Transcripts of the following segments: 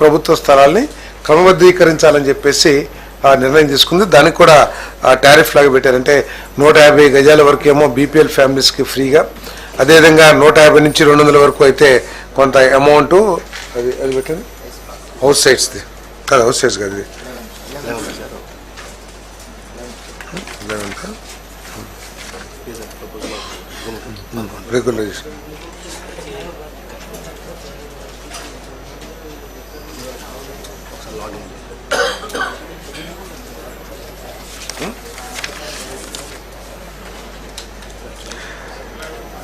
ప్రభుత్వ స్థలాల్ని క్రమబద్ధీకరించాలని చెప్పేసి నిర్ణయం తీసుకుంది. దానికి కూడా టారిఫ్ లాగా పెట్టారంటే 150 గజాల వరకు ఏమో బీపీఎల్ ఫ్యామిలీస్కి ఫ్రీగా, అదేవిధంగా 150 నుంచి 200 వరకు అయితే కొంత అమౌంట్ అది పెట్టండి. హౌస్ సైడ్స్ది కాదు, హౌస్ సైడ్స్ కాదు, రెగ్యులైజేషన్.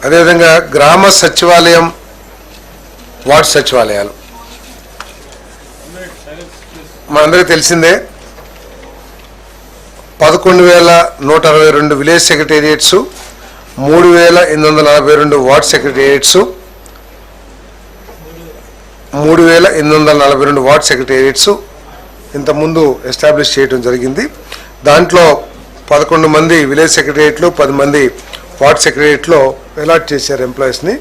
అదేవిధంగా గ్రామ సచివాలయం, వార్డు సచివాలయాలు మనందరికీ తెలిసిందే. 11,162 village secretariats, 3,842 ward secretariats, 3,842 ward secretariats ఇంతకుముందు ఎస్టాబ్లిష్ చేయడం జరిగింది. దాంట్లో 11 మంది విలేజ్ సెక్రటేరియట్లు, 10 మంది వార్డ్ సెక్రటేరియట్లో అలాట్ చేశారు ఎంప్లాయీస్ని.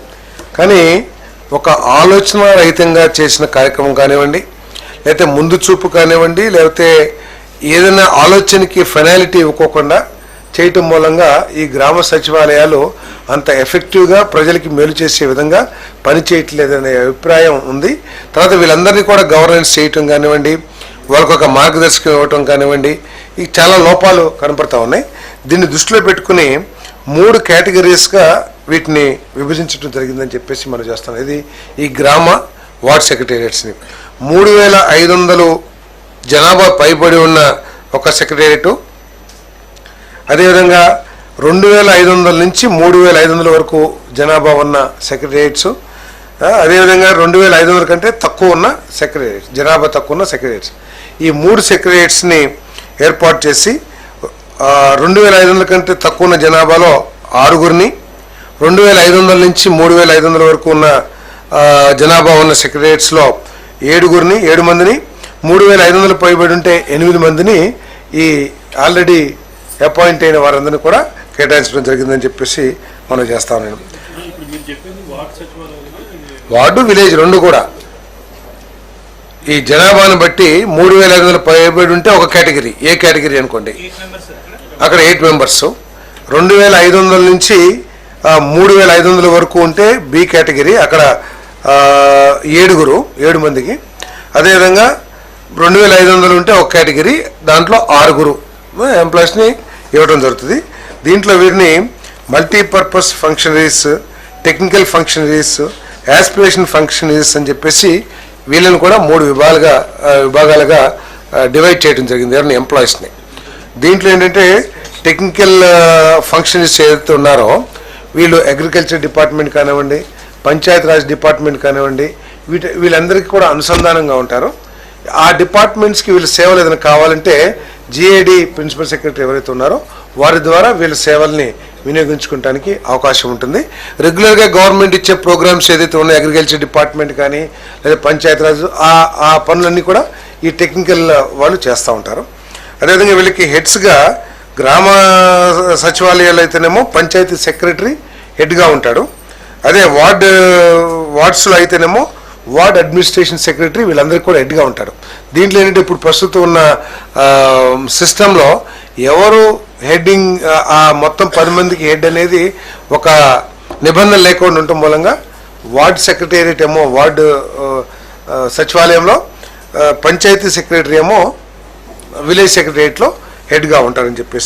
కానీ ఒక ఆలోచన రహితంగా చేసిన కార్యక్రమం కానివ్వండి, లేకపోతే ముందు చూపు కానివ్వండి, లేకపోతే ఏదైనా ఆలోచనకి ఫైనాలిటీ ఇవ్వకోకుండా చేయటం మూలంగా ఈ గ్రామ సచివాలయాలు అంత ఎఫెక్టివ్గా ప్రజలకి మేలు చేసే విధంగా పనిచేయట్లేదనే అభిప్రాయం ఉంది. తర్వాత వీళ్ళందరినీ కూడా గవర్నెన్స్ చేయటం కానివ్వండి, వాళ్ళకు ఒక మార్గదర్శకం ఇవ్వటం కానివ్వండి, ఈ చాలా లోపాలు కనపడతా ఉన్నాయి. దీన్ని దృష్టిలో పెట్టుకుని 3 కేటగిరీస్గా వీటిని విభజించడం జరిగిందని చెప్పేసి మనం చేస్తాం. ఇది ఈ గ్రామ వార్డ్ సెక్రటేరియట్స్ని 3,500 జనాభా పైబడి ఉన్న ఒక సెక్రటేరియట్, అదేవిధంగా 2,500 నుంచి 3,500 వరకు జనాభా ఉన్న సెక్రటేరియట్స్, అదేవిధంగా 2,500 కంటే తక్కువ ఉన్న సెక్రటేరియట్స్, జనాభా తక్కువ ఉన్న సెక్రటేరియట్స్. ఈ 3 సెక్రటేరియట్స్ని ఏర్పాటు చేసి 2,500 కంటే తక్కువ ఉన్న జనాభాలో 6గురిని, 2,500 నుంచి 3,500 వరకు ఉన్న జనాభా ఉన్న సెక్రటేరియట్స్లో 7 మందిని, 3,500 పైబడి ఉంటే 8 మందిని ఈ ఆల్రెడీ అపాయింట్ అయిన వారందరినీ కూడా కేటాయించడం జరిగిందని చెప్పేసి మనం చేస్తా ఉన్నాం. వార్డు విలేజ్ 2 కూడా ఈ జనాభాను బట్టి 3,500 పైబడి ఉంటే ఒక కేటగిరీ, ఏ కేటగిరీ అనుకోండి, అక్కడ 8 మెంబర్స్. 2,500 నుంచి 3,500 వరకు ఉంటే బి కేటగిరీ, అక్కడ 7 మందికి. అదేవిధంగా 2,500 ఉంటే ఒక కేటగిరీ, దాంట్లో 6 ఎంప్లాయీస్ని ఇవ్వడం జరుగుతుంది. దీంట్లో వీరిని multipurpose functionaries, technical functionaries, aspiration functionaries అని చెప్పేసి వీళ్ళని కూడా 3 విభాగాలుగా డివైడ్ చేయడం జరిగింది ఎవరిని ఎంప్లాయీస్ని. దీంట్లో ఏంటంటే టెక్నికల్ ఫంక్షనరీస్ ఏదైతే ఉన్నారో వీళ్ళు అగ్రికల్చర్ డిపార్ట్మెంట్ కానివ్వండి, పంచాయతీరాజ్ డిపార్ట్మెంట్ కానివ్వండి, వీళ్ళందరికీ కూడా అనుసంధానంగా ఉంటారు. ఆ డిపార్ట్మెంట్స్కి వీళ్ళ సేవలు ఏదైనా కావాలంటే జిఏడి ప్రిన్సిపల్ సెక్రటరీ ఎవరైతే ఉన్నారో వారి ద్వారా వీళ్ళ సేవల్ని వినియోగించుకోవడానికి అవకాశం ఉంటుంది. రెగ్యులర్గా గవర్నమెంట్ ఇచ్చే ప్రోగ్రామ్స్ ఏదైతే ఉన్నాయో అగ్రికల్చర్ డిపార్ట్మెంట్ కానీ లేదా పంచాయతీరాజ్, ఆ పనులన్నీ కూడా ఈ టెక్నికల్ వాళ్ళు చేస్తూ ఉంటారు. అదేవిధంగా వీళ్ళకి హెడ్స్గా గ్రామ సచివాలయాలు అయితేనేమో పంచాయతీ సెక్రటరీ హెడ్గా ఉంటాడు. అదే వార్డ్స్లో అయితేనేమో వార్డ్ అడ్మినిస్ట్రేషన్ సెక్రటరీ వీళ్ళందరికీ కూడా హెడ్గా ఉంటాడు. దీంట్లో ఏంటంటే ఇప్పుడు ప్రస్తుతం ఉన్న సిస్టంలో ఎవరు హెడ్డింగ్ ఆ మొత్తం 10 మందికి హెడ్ అనేది ఒక నిబంధన లేకుండా ఉండటం మూలంగా వార్డ్ సెక్రటేరియట్ ఏమో వార్డు సచివాలయంలో, పంచాయతీ సెక్రటరీ ఏమో విలేజ్ సెక్రటేరియట్లో హెడ్గా ఉంటారని చెప్పేసి